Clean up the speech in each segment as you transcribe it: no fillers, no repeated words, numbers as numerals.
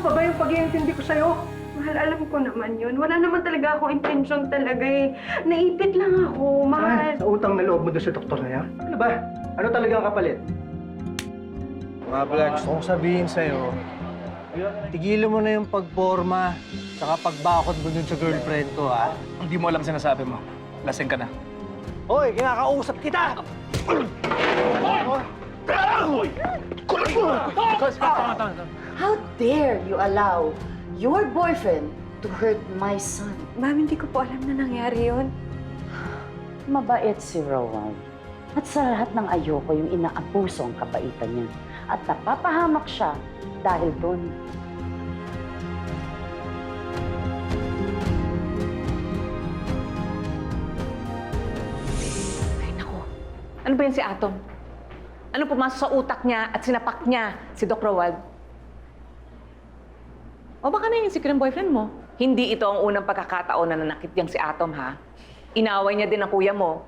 pa ba yung pag-iintindi ko sa'yo? Mahal, alam ko naman yun. Wala naman talaga akong intensyon talaga eh. Naipit lang ako, mahal. Sa utang na loob mo doon sa doktor na yan? Ano ba? Ano talaga ang kapalit? Mga Black, gusto kong sabihin sa'yo, tigilan mo na yung pagporma, saka pagbakot mo dun sa girlfriend ko, ha? Hindi mo alam sinasabi mo. Lasing ka na. Hoy, kinakausap kita! How dare you allow your boyfriend to hurt my son? Ma'am, hindi ko po alam na nangyari yun. Mabait si Rowan. At sa lahat ng ayoko yung inaabuso ang kabaitan niya. At napapahamak siya dahil doon. Ay, naku. Ano ba yan si Atom? Ano pumasok sa utak niya at sinapak niya si Doc Roald? O baka na yung secret boyfriend mo? Hindi ito ang unang pagkakataon na nanakit niyang si Atom, ha? Inaway niya din ang kuya mo.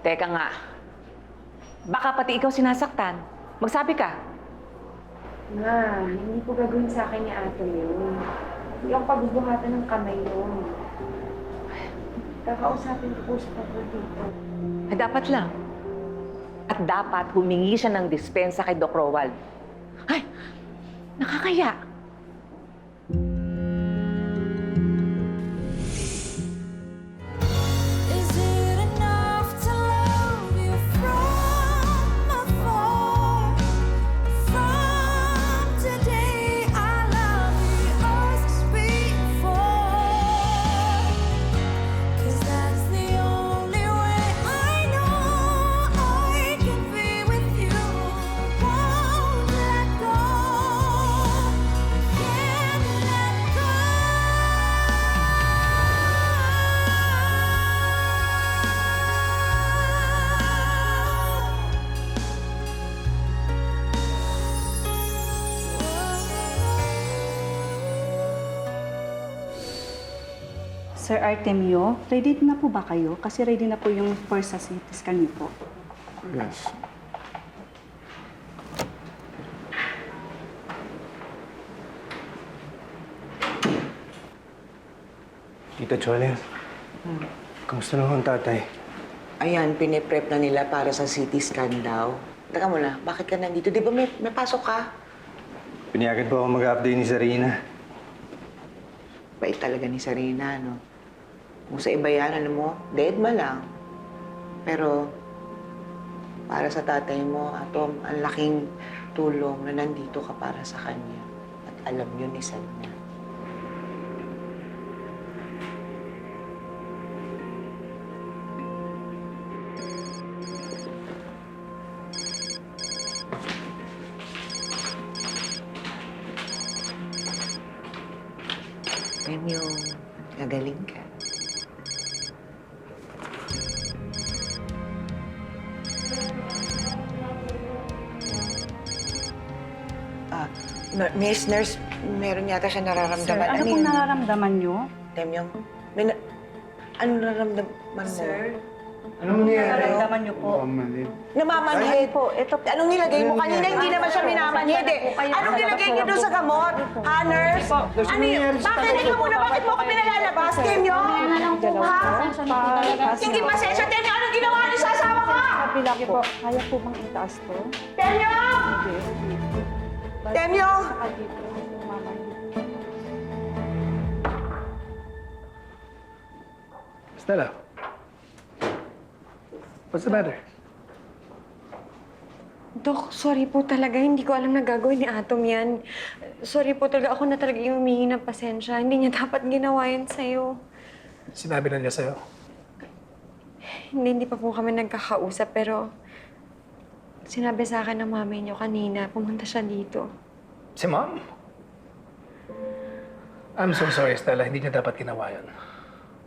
Teka nga. Baka pati ikaw sinasaktan. Magsabi ka. Ma, hindi po gagawin sa akin ni Atom yun. Hindi ako pagbubuhatan ng kamay yun. Kakausapin ko po sa pagod dito. Ay, dapat lang. At dapat humingi siya ng dispensa kay Doc Roald. Ay, nakakaya. Is it enough to love you from afar? From today, I love you as before. 'Cause that's the only way I know I can be with you. Won't let go. Can't let go. Sir Artemio, ready na po ba kayo? Kasi ready na po yung first sa CT scan niyo po. Yes. Tita Cholen, kamusta naman ang tatay? Ayan, piniprep na nila para sa CT scan daw. Teka muna, bakit ka nandito? Di ba may pasok ka? Pinayagan po ako mag-update ni Sarina. Bait talaga ni Sarina, no? Kung sa iba yan, alam mo, dead ma lang. Pero, para sa tatay mo, Atom, ang laking tulong na nandito ka para sa kanya. At alam yun ni Sarina. Yan yung gagaling ka. Miss Nurse, meron yata siya nararamdaman. Ano pong nararamdaman niyo? Temyong, ano nararamdaman mo? Sir? Anong nangyayari? Nararamdaman niyo po. Namamanhid. po, ito po. Anong nilagay mo? Kanina hindi naman siya minamanhid eh. Anong nilagay niyo doon sa gamot? Ha, nurse? Ano yun? Bakit ikaw muna? Bakit mo ako pinalalabas? Temyong? Ha? Hindi pasensya, Temyong. Anong ginawa niyo sa asawa ko? Kabila po. Kaya po bang itaas to? Temyong! Temyong! Stella. What's the matter? Dok, sorry po talaga. Hindi ko alam na gagawin ni Atom yan. Sorry po talaga. Ako na talaga yung humingi ng pasensya. Hindi niya dapat ginawa yan sa'yo. Sinabi na niya sa'yo. Hindi pa po kami nagkakausap, pero sinabi sa akin ng mami niyo kanina, pumunta siya dito. Si Mom? I'm so sorry, Stella. Hindi niya dapat ginawa yun.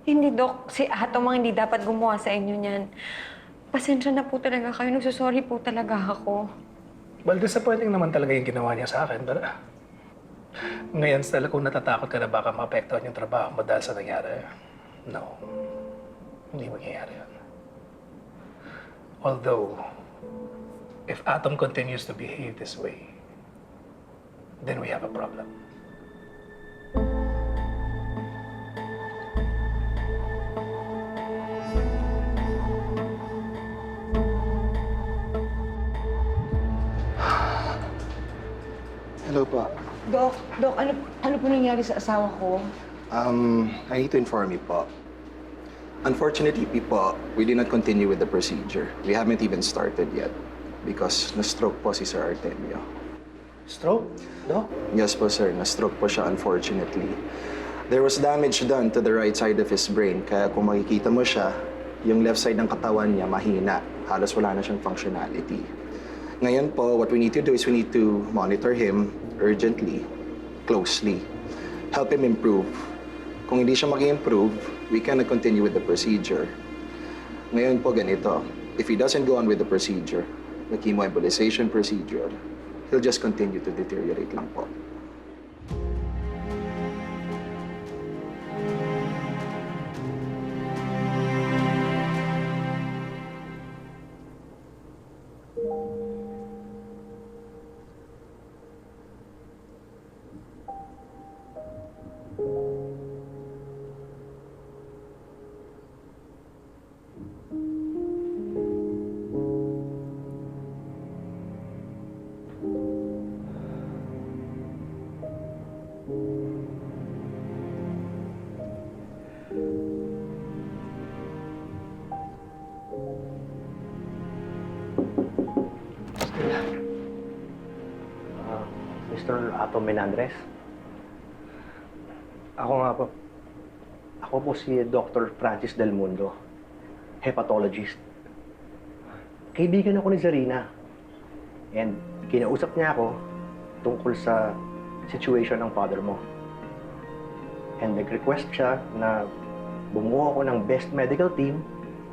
Hindi, Dok. Si Atom ang hindi dapat gumawa sa inyo niyan. Pasensya na po talaga kayo. Nagsusorry po talaga ako. Well, disappointing naman talaga yung ginawa niya sa akin. Pero ngayon, Stella, kung natatakot ka na baka maapektuhan yung trabaho mo dahil sa nangyari, no. Hindi mangyayari yun. Although, if Atom continues to behave this way, then we have a problem. Hello po. Dok, ano po nangyari sa asawa ko? I need to inform you po. Unfortunately, po, we did not continue with the procedure. We haven't even started yet because na-stroke po si Sir Artemio. Stroke? No? Yes po, sir. Na-stroke po siya, unfortunately. There was damage done to the right side of his brain, kaya kung makikita mo siya, yung left side ng katawan niya mahina. Halos wala na siyang functionality. Ngayon po, what we need to do is we need to monitor him urgently, closely. Help him improve. Kung hindi siya mag-improve, we cannot continue with the procedure. Ngayon po ganito, if he doesn't go on with the procedure, the chemoembolization procedure, he'll just continue to deteriorate lang po. Mr. Atom Menandres? Ako nga po. Ako po si Dr. Francis Del Mundo, hepatologist. Kaibigan ako ni Zarina. And kinausap niya ako tungkol sa situation ng father mo. And nag-request siya na bumuo ako ng best medical team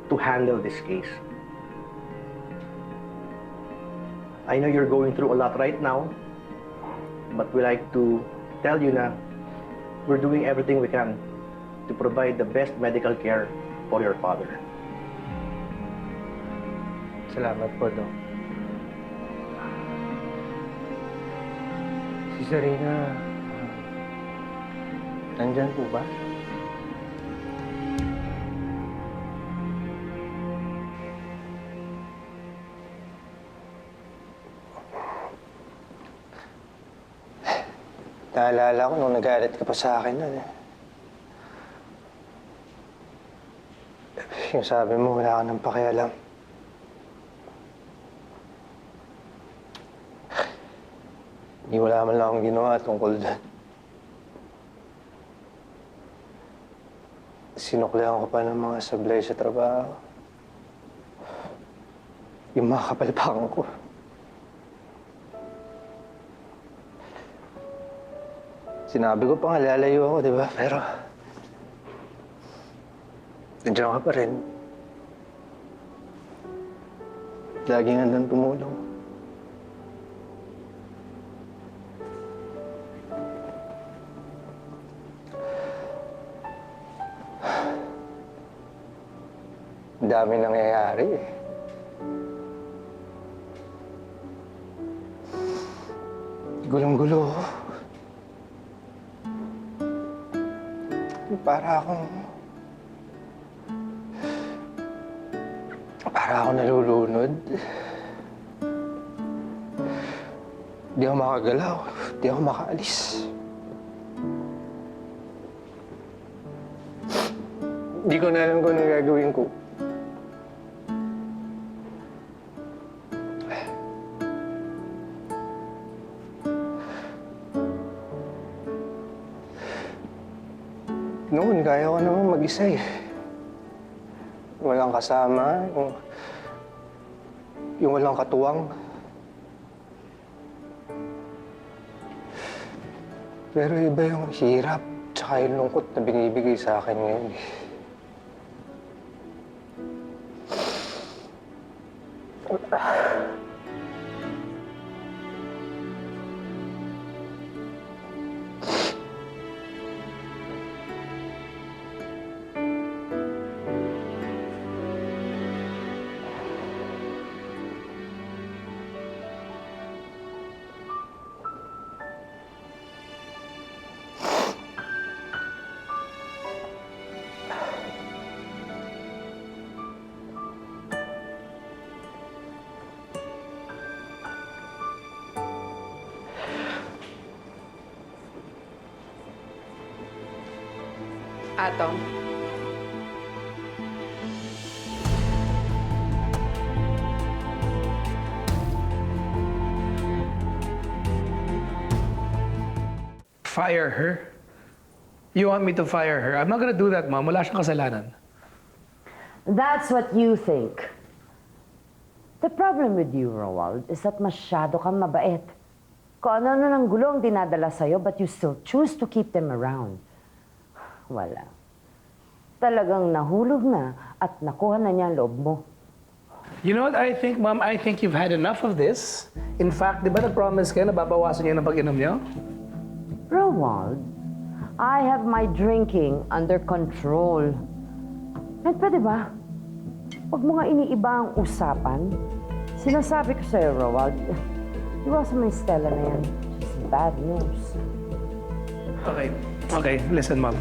to handle this case. I know you're going through a lot right now, but we like to tell you na we're doing everything we can to provide the best medical care for your father. Salamat po, Doc. Si Zarina, nandyan po ba? Naalala ko nung nagalit ka pa sa akin nun eh. Yung sabi mo, wala ka ng pakialam. Hindi wala man lang akong ginawa tungkol doon. Sinuklihan ko pa ng mga sablay sa trabaho. Yung mga kapalpakan ko. Sinabi ko pa nga, lalayo ako, di ba? Pero, nandiyan ka pa rin. Laging handang tumulong. Ang dami nangyayari eh. Gulong-gulo ako. Para ako nalulunod. Di ako makagalaw. Di ako makaalis. Di ko na alam kung anong gagawin ko. Noon, kaya ko naman mag-isa eh. Walang kasama, yung walang katuwang. Pero iba yung hirap, tsaka yung lungkot na binibigay sa akin ngayon eh. Atom. Fire her? You want me to fire her? I'm not gonna do that, Mom. Wala siyang kasalanan. That's what you think. The problem with you, Roald, is that masyado kang mabait. Kung ano-ano ng gulo ang dinadala sa'yo, but you still choose to keep them around. Wala. Talagang nahulog na at nakuha na niya ang loob mo. You know what I think, Mom? I think you've had enough of this. In fact, di ba nag-promise kayo na babawasan niyo ng pag-inom niyo? Roald, I have my drinking under control. At pwede ba? Huwag mo nga iniiba ang usapan. Sinasabi ko sa'yo, Roald, iwasan mo yung Stella na yan. She's bad news. Okay. Okay, listen, Mom.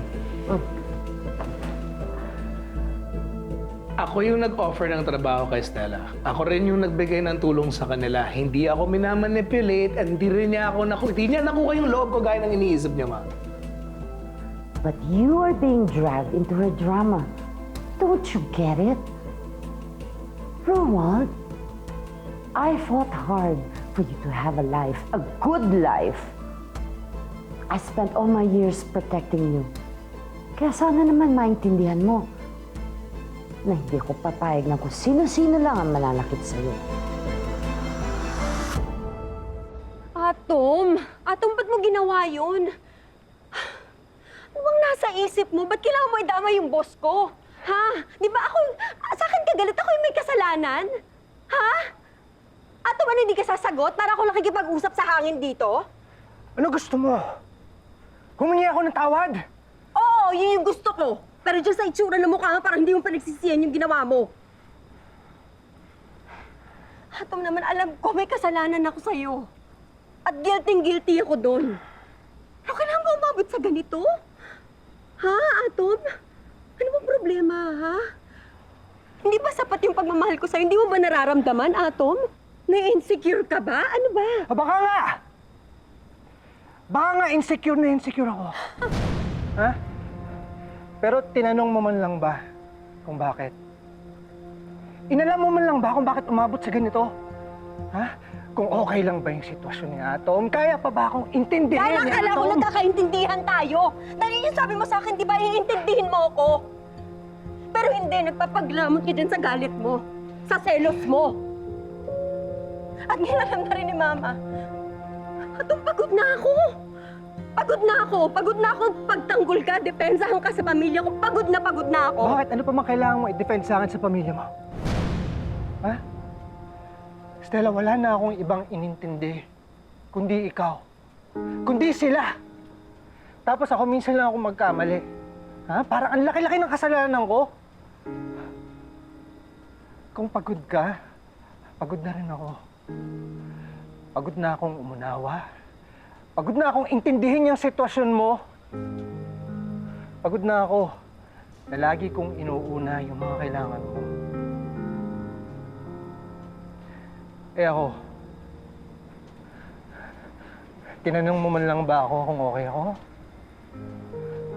Ako yung nag-offer ng trabaho kay Stella. Ako rin yung nagbigay ng tulong sa kanila. Hindi ako minamanipulate at hindi rin niya hindi niya nakuha yung loob ko gaya ng iniisip niya, Ma. But you are being dragged into her drama. Don't you get it? Roald, I fought hard for you to have a life, a good life. I spent all my years protecting you. Kaya sana naman maintindihan mo na hindi ko papayag na kung sino-sino lang ang mananakit sa'yo. Atom! Atom, ba't mo ginawa yun? Ano bang nasa isip mo? Ba't kailangan mo idama yung boss ko? Ha? Di ba ako, sa akin ka galit, ako yung may kasalanan? Ha? Atom, ano hindi ka sasagot para ako nakikipag-usap sa hangin dito? Ano gusto mo? Humingi ako ng tawad? Oo, yun yung gusto ko. Pero dyan sa itsura ng mukha mo, parang hindi mo panagsisiyan yung ginawa mo. Atom naman, alam ko may kasalanan ako sa'yo. At guilty ako doon. Pero kailangan mo umabot sa ganito? Ha, Atom? Ano bang problema, ha? Hindi ba sapat yung pagmamahal ko sa'yo? Hindi mo ba nararamdaman, Atom? Na-insecure ka ba? Ano ba? Baka nga! Baka nga insecure na insecure ako. Ha? Pero tinanong mo man lang ba kung bakit? Inalam mo man lang ba kung bakit umabot sa ganito? Ha? Kung okay lang ba yung sitwasyon ni Atom? Kaya pa ba akong intindihin Kaya ni akala ko Atom? nagkakaintindihan tayo. Dahil yung sabi mo sa akin, di ba, iintindihin mo ako? Pero hindi, nagpapaglamot ka dyan sa galit mo. Sa selos mo. At nilalam na rin ni Mama. Atom, pagod na ako. Pagod na ako. Pagod na ako pagtanggol ka, depensahan ka sa pamilya ko. Pagod na ako. Bakit? Ano pa man kailangan mo i-defend sa akin sa pamilya mo? Ha? Stella, wala na akong ibang inintindi. Kundi ikaw. Kundi sila. Tapos ako minsan lang ako magkamali. Ha? Parang ang laki-laki ng kasalanan ko. Kung pagod ka, pagod na rin ako. Pagod na akong umunawa. Pagod na akong intindihin yung sitwasyon mo. Pagod na ako na lagi kong inuuna yung mga kailangan mo. Eh ako, tinanong mo man lang ba ako kung okay ako?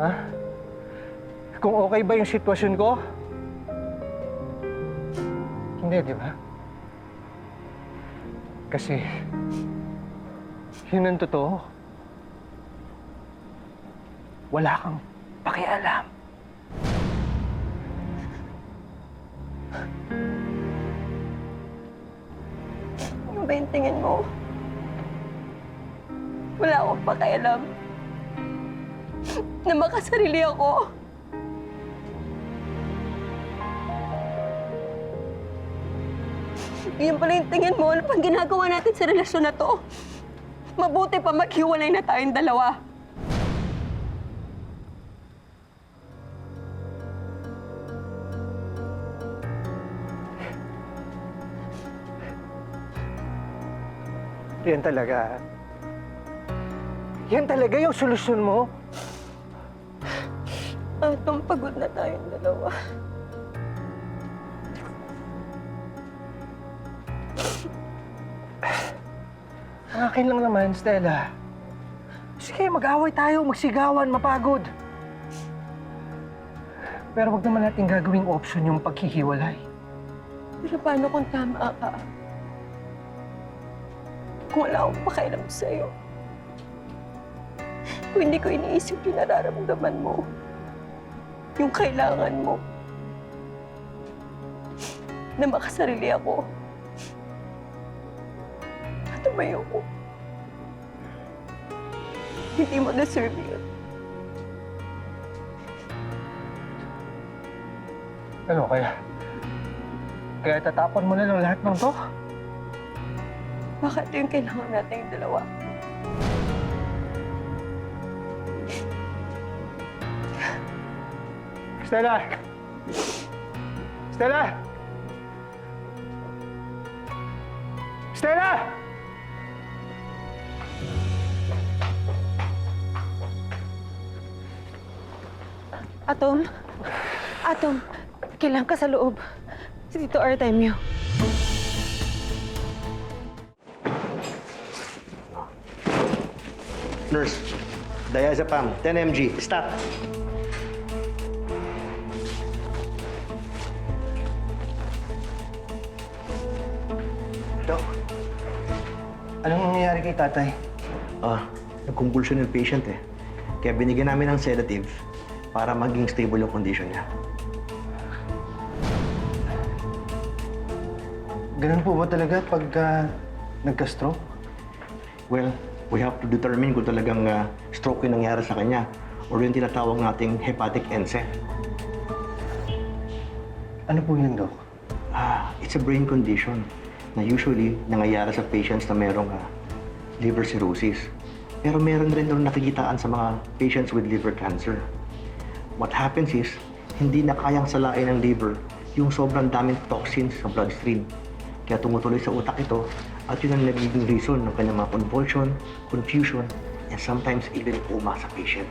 Ha? Kung okay ba yung sitwasyon ko? Hindi, di ba? Kasi, yun ang totoo. Wala kang pakialam. Ano ba yung tingin mo? Wala akong pakialam. Na makasarili ako. Yun pala yung tingin mo. Ano pang ginagawa natin sa relasyon na to? Mabuti pa maghiwalay na tayong dalawa. Yan talaga. Yan talaga yung solusyon mo. Atong, pagod na tayong dalawa. Ang akin lang naman, Stella. Sige, mag-away tayo, magsigawan, mapagod. Pero wag naman natin gagawing option yung paghihiwalay. Pero paano kung tama ka? Kung wala akong pakialam sa'yo. Kung hindi ko iniisip yung nararamdaman mo. Yung kailangan mo. Na makasarili ako. At tumayo ko. Hindi mo deserve yun. Ano kaya? Kaya tatapon mo na lang lahat ng to? Baka ito yung kailangan natin yung dalawa. Stella! Stella! Stella! Atom? Atom, kailangan ka sa loob. Si Tito Artemio. Nurse, diazepam, 10 mg. Stop. Dok, anong nangyayari kay tatay? Nag-convulsion yung patient eh. Kaya binigyan namin ng sedative para maging stable yung condition niya. Ganun po ba talaga pag nagka-stroke? Well, we have to determine kung talagang stroke yung nangyari sa kanya or yung tinatawag nating hepatic NSAID. Ano po yun, Dok? It's a brain condition na usually nangyayari sa patients na merong liver cirrhosis. Pero meron rin doon nakikitaan sa mga patients with liver cancer. What happens is, hindi na kayang salain ng liver yung sobrang daming toxins sa bloodstream. Kaya tumutuloy sa utak ito at yun ang nagiging reason ng kanyang mga convulsion, confusion, and sometimes even coma sa patient.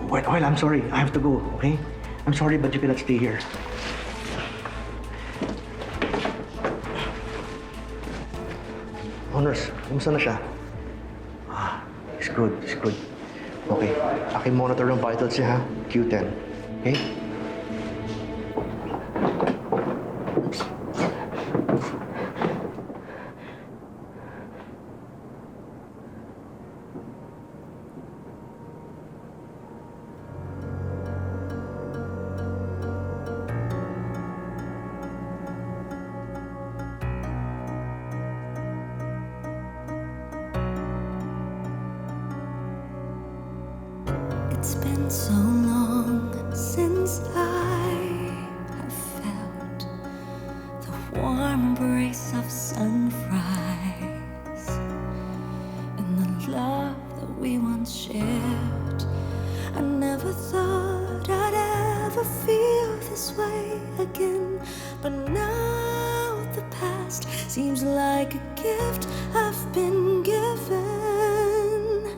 Well, I'm sorry. I have to go, okay? I'm sorry, but you cannot stay here. Oh, nurse, kumusta na siya? It's good, it's good. Okay, monitor ng vitals niya, ha? Q10. Okay? It's been so long since I have felt the warm embrace of sunrise and the love that we once shared. I never thought I'd ever feel this way again, but now the past seems like a gift I've been given.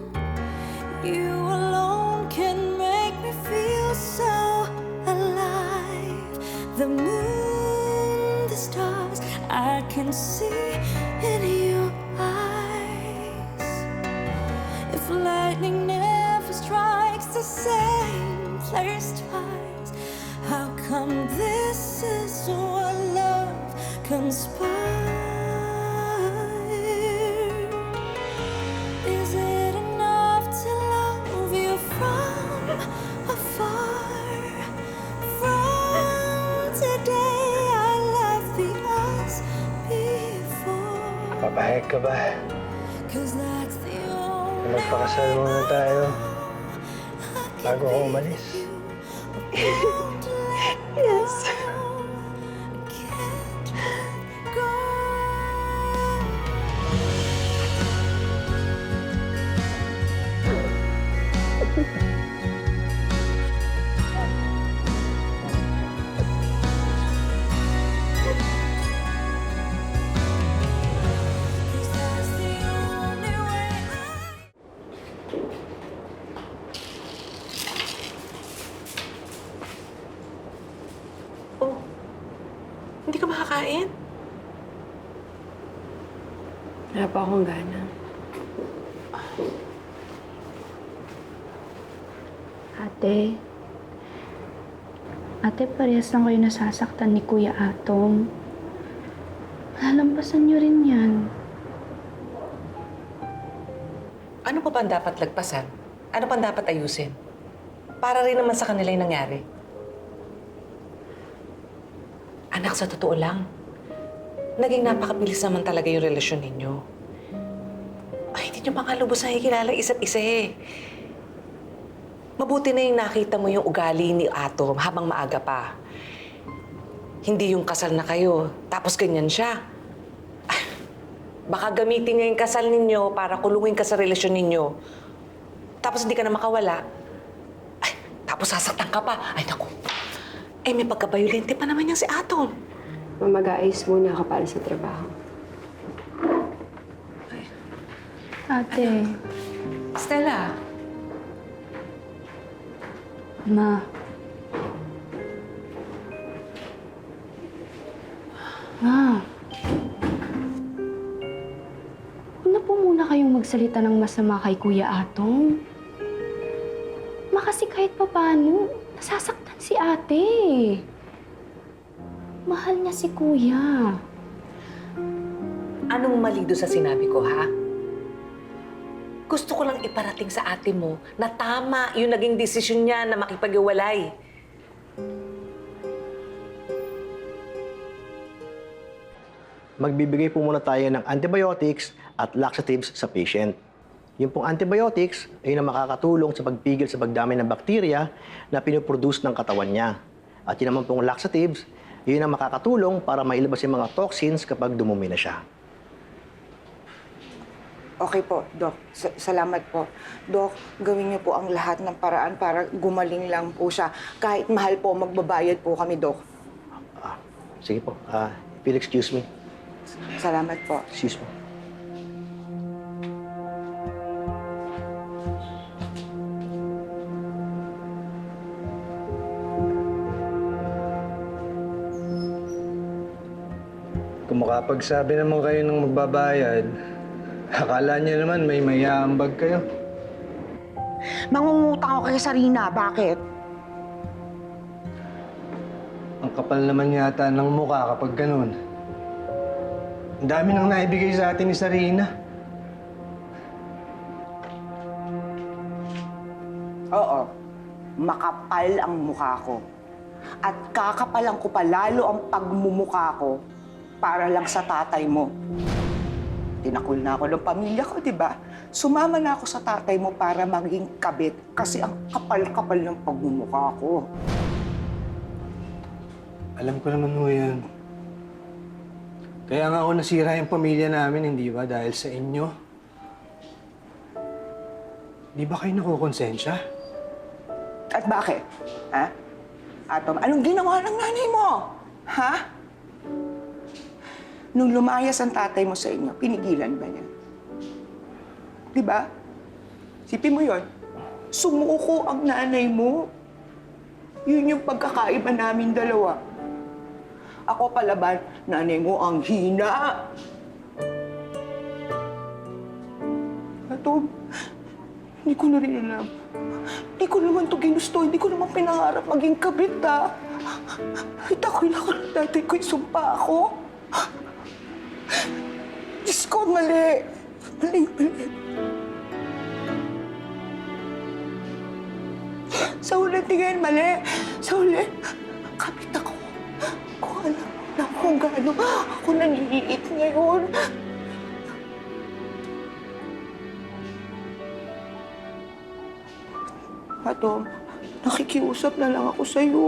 You alone can make me feel so alive. The moon, the stars, I can see in your eyes. If lightning never strikes the same place twice, how come this is what love conspires? Is it enough to love you from afar? From today I love the us before. Papayag ka ba? 'Cause that's the only Magpakasal muna tayo bago ako umalis. Yes. can't let go. Cause that's the only way I Hindi ka makakain? Wala pa akong gana. Ate, parehas lang kayo nasasaktan ni Kuya Atom. Malalampasan niyo rin yan. Ano pa ba ang dapat lagpasan? Ano pa ang dapat ayusin? Para rin naman sa kanila yung nangyari. Anak, sa totoo lang, naging napakabilis naman talaga yung relasyon ninyo. Ay, hindi nyo pa nga lubos na hikilala isa't isa eh. Mabuti na yung nakita mo yung ugali ni Atom habang maaga pa. Hindi yung kasal na kayo, tapos ganyan siya. Ay, baka gamitin niya yung kasal ninyo para kulungin ka sa relasyon ninyo. Tapos hindi ka na makawala. Ay, tapos sasaktan ka pa. Ay, naku. Eh, may pagkabayolente pa naman yan si Atom. Mag-aayos muna ako para sa trabaho. Ate, Stella, Ma. Ma. Huwag na po muna kayong magsalita ng masama kay Kuya Atom. Ma, kasi kahit pa paano, nasasaktan si ate. Mahal niya si Kuya. anong mali doon sa sinabi ko, ha? Gusto ko lang iparating sa ate mo na tama yung naging desisyon niya na makipag-iwalay. Magbibigay po muna tayo ng antibiotics at laxatives sa patient. Yung pong antibiotics ay na makakatulong sa pagpigil sa pagdami ng bakterya na pinoproduce ng katawan niya. At yun naman pong laxatives, yun ang makakatulong para mailabas yung mga toxins kapag dumumi na siya. Okay po, Doc. Salamat po. Doc, gawin niyo po ang lahat ng paraan para gumaling lang po siya. Kahit mahal po, magbabayad po kami, Doc. Sige po, if you'll excuse me. Salamat po. Excuse me. Kung makapagsabi naman kayo ng magbabayad, akala niyo naman may mayambag kayo. Mangungutang ako kay Sarina. Bakit? Ang kapal naman yata ng mukha kapag ganun. Ang dami nang naibigay sa atin ni Sarina. Oo. Makapal ang mukha ko. At kakapalan ko pa lalo ang pagmumukha ko para lang sa tatay mo. Tinakol na ako ng pamilya ko, di ba? Sumama na ako sa tatay mo para maging kabit kasi ang kapal-kapal ng pagmumukha ko. Alam ko naman ho yan. Kaya nga ako nasira yung pamilya namin, hindi ba? Dahil sa inyo. Di ba kayo nakukonsensya? At bakit? Ha? Atom, anong ginawa ng nanay mo? Ha? Nung lumayas ang tatay mo sa inyo, pinigilan ba niya? Di ba? Sipin mo yon. Sumuko ang nanay mo. Yun yung pagkakaiba namin dalawa. Ako palaban, nanay mo ang hina. Atom, hindi ko na rin alam. Hindi ko naman ito ginusto. Hindi ko naman pinangarap maging kabit, ha? Itakoy lang ako ng tatay ko, sumpa ako. Diyos ko, mali. Mali. Sa ulit, tingin, mali. Sa ulit, kabit ako. Kung alam mo na kung gaano ako naniliit ngayon. Atom, nakikiusap na lang ako sa'yo.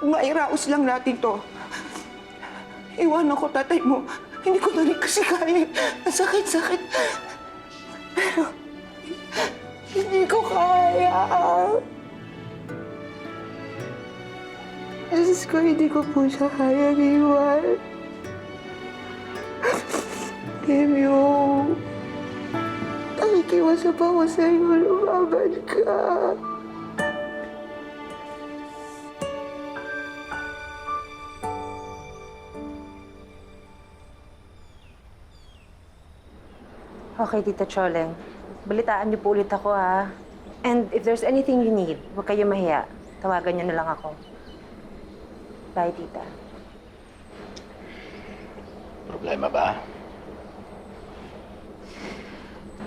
Mairaos lang natin to. Iwanan ko tatay mo. Hindi ko na rin kasi kaya. Ang sakit-sakit. Pero, hindi ko kaya. Diyos ko, hindi ko po siya kaya iwan. Temyo. Nakikiwasap ako sa'yo. Lumaban ka. Okay, Tita Choleng. Balitaan niyo po ulit ako, ha? And if there's anything you need, huwag kayo mahiya. Tawagan niyo na lang ako. Bye, tita. Problema ba?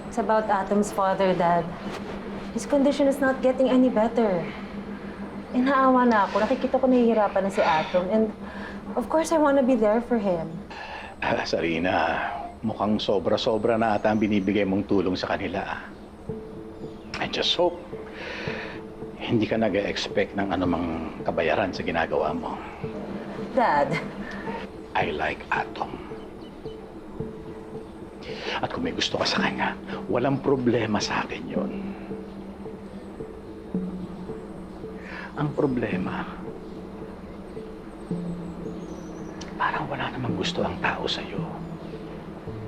It's about Atom's father, Dad. His condition is not getting any better. And naawa na ako. Nakikita ko nahihirapan na si Atom. And of course, I wanna be there for him. Sarina, mukhang sobra-sobra na ata ang binibigay mong tulong sa kanila. I just hope hindi ka nag-expect ng anumang kabayaran sa ginagawa mo. Dad, I like Atom. At kung may gusto ka sa kanya, walang problema sa akin yun. Ang problema, parang wala namang gusto ang tao sa'yo.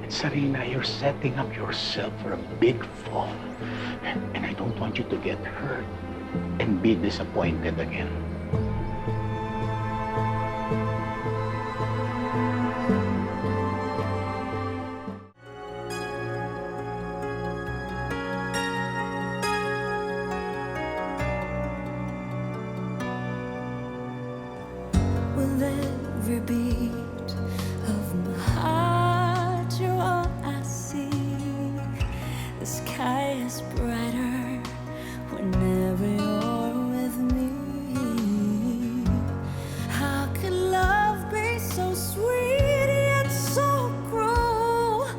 And Sarina, you're setting up yourself for a big fall. And I don't want you to get hurt and be disappointed again. With every beat of my heart, you're all I see. The sky is brighter whenever you're with me. How could love be so sweet yet so cruel?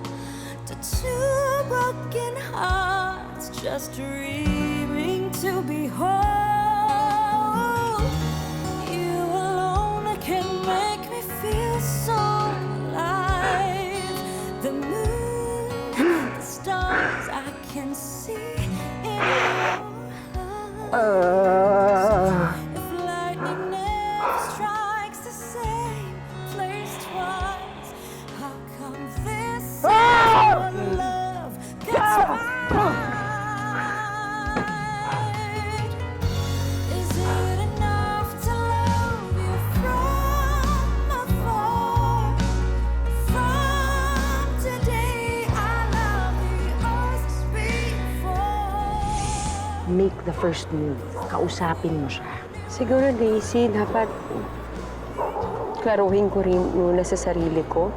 To two broken hearts just dreaming to be whole. You alone can make me feel so alive. The moon, the stars I can see in your eyes. If lightning never strikes the same place twice, how come this is what love gets right? Is it enough to love you from afar? From today, I love the earth before. make the first move. Kausapin mo siya. Siguro, Daisy, dapat klaruhin ko rin muna sa sarili ko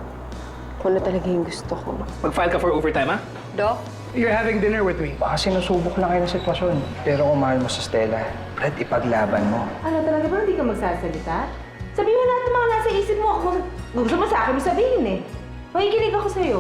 kung ano talaga yung gusto ko. Mag-file ka for overtime, ha? Doc? You're having dinner with me. Baka sinusubok lang kayo ng sitwasyon. Pero kung mahal mo sa Stella, Brad, ipaglaban mo. Ano talaga ba hindi ka magsasalita? Sabihin mo lahat ng mga nasa isip mo. Kung gusto mo sa akin mo sabihin eh. Makikinig ako sa'yo.